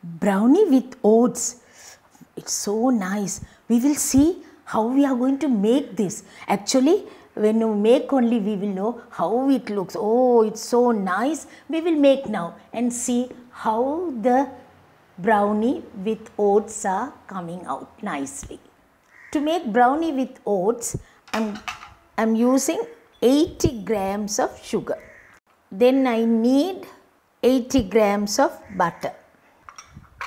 brownie with oats. It's so nice. We will see how we are going to make this. Actually, when you make only we will know how it looks. Oh, it's so nice. We will make now and see how the brownie with oats are coming out nicely. To make brownie with oats, I'm using 80 grams of sugar. Then I need 80 grams of butter.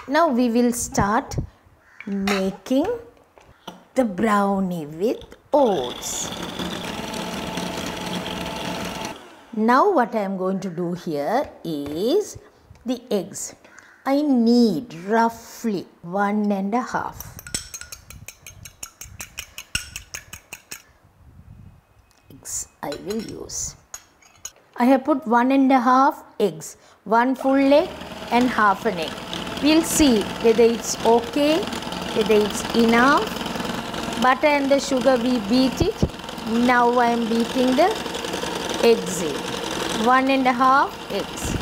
Now we will start making the brownie with oats. Now what I am going to do here is the eggs. I need roughly 1.5 eggs I will use. I have put 1.5 eggs, 1 full egg and half an egg. We'll see whether it's okay, whether it's enough. Butter and the sugar we beat it. Now I am beating the eggs in. 1.5 eggs.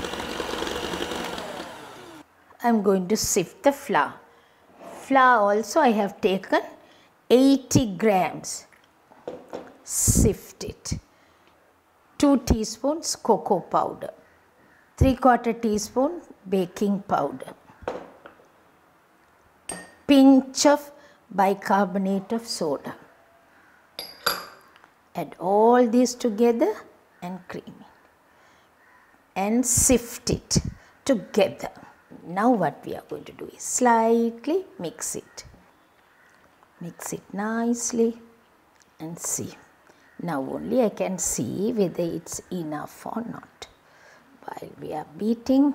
I'm going to sift the flour. Flour also I have taken 80 grams. Sift it. 2 teaspoons cocoa powder. 3/4 teaspoon baking powder. Pinch of bicarbonate of soda. Add all these together and cream it. And sift it together. Now what we are going to do is slightly mix it. Mix it nicely and see. Now only I can see whether it's enough or not. While we are beating,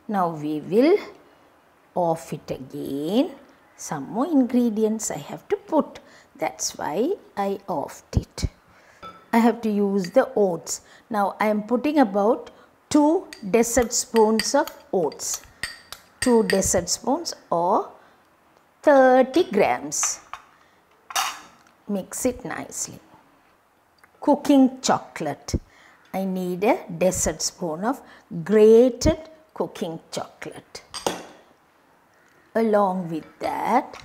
now we will off it again. Some more ingredients I have to put. That's why I offed it. I have to use the oats. Now I am putting about 2 dessert spoons of oats. 2 dessert spoons or 30 grams. Mix it nicely. Cooking chocolate. I need a dessert spoon of grated cooking chocolate. Along with that,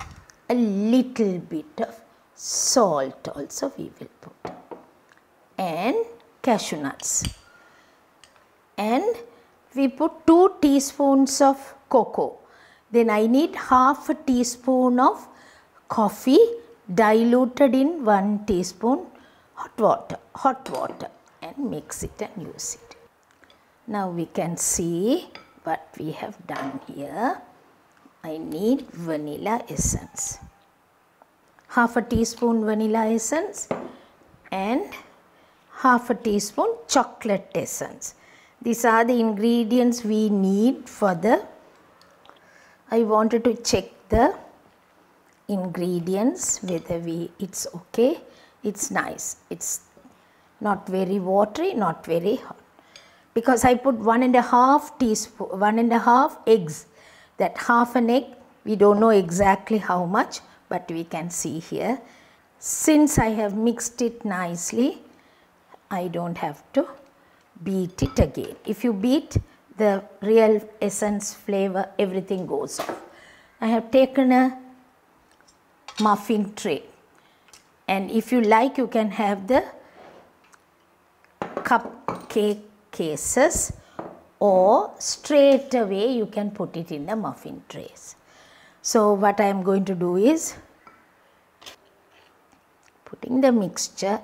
a little bit of salt also we will put. And cashew nuts. And we put 2 teaspoons of cocoa. Then I need half a teaspoon of coffee diluted in 1 teaspoon hot water and mix it and use it. Now we can see what we have done here. I need vanilla essence. Half a teaspoon vanilla essence and half a teaspoon chocolate essence. These are the ingredients we need for the, I wanted to check the ingredients whether it's okay. It's nice. It's not very watery, not very hot. Because I put 1.5 eggs. That half an egg, we don't know exactly how much, but we can see here. Since I have mixed it nicely, I don't have to beat it again. If you beat, the real essence, flavor, everything goes off. I have taken a muffin tray. And if you like, you can have the cupcake cases, or straight away you can put it in the muffin trays. So what I am going to do is putting the mixture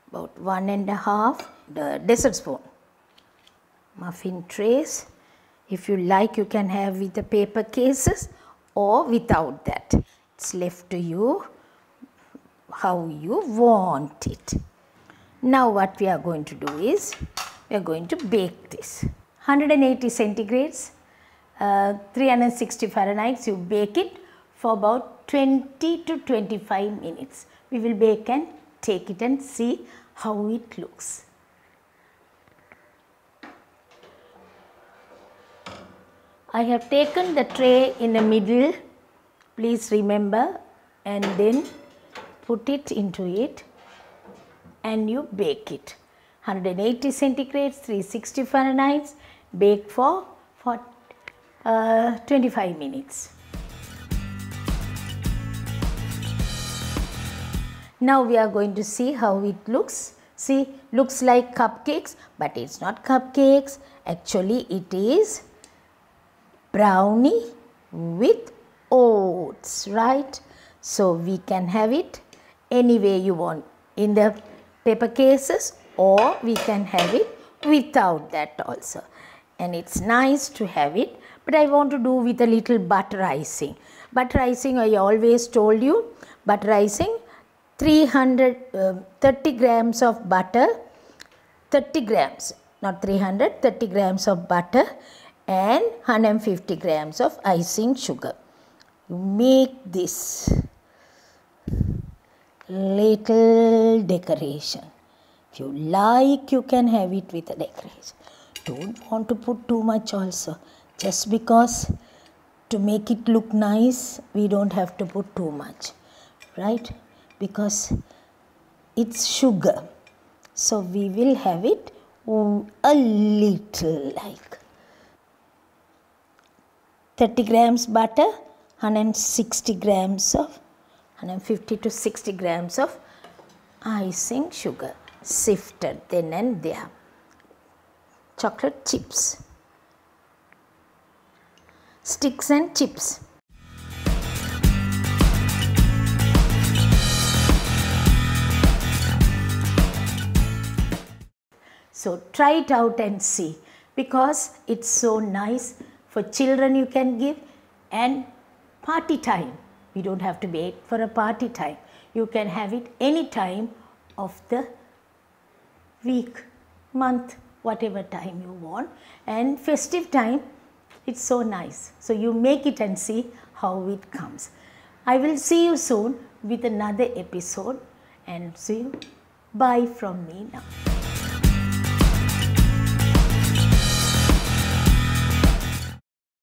about 1.5 the dessert spoon. Muffin trays. If you like, you can have with the paper cases or without that. It's left to you how you want it. Now what we are going to do is we are going to bake this. 180 centigrades, 360 Fahrenheit, you bake it for about 20 to 25 minutes. We will bake and take it and see how it looks. I have taken the tray in the middle, please remember, and then put it into it and you bake it. 180 centigrade, 360 Fahrenheit, bake for 25 minutes. Now we are going to see how it looks. See, looks like cupcakes, but it's not cupcakes. Actually, it is brownie with oats, right? So we can have it any way you want, in the paper cases, or we can have it without that also. And it's nice to have it, but I want to do with a little butter icing. Butter icing, I always told you, butter icing, 30 grams of butter, 30 grams, not 300, 30 grams of butter and 150 grams of icing sugar. You make this little decoration. If you like, you can have it with a decoration. Don't want to put too much also. Just because to make it look nice, we don't have to put too much, right? Because it's sugar. So we will have it a little, like 30 grams butter, 160 grams of, 150 to 60 grams of icing sugar, sifted then and there. Chocolate chips, sticks and chips. So try it out and see, because it's so nice. For children you can give, and party time. You don't have to wait for a party time. You can have it any time of the week, month, whatever time you want. And festive time, it's so nice. So you make it and see how it comes. I will see you soon with another episode, and see you. Bye from me now.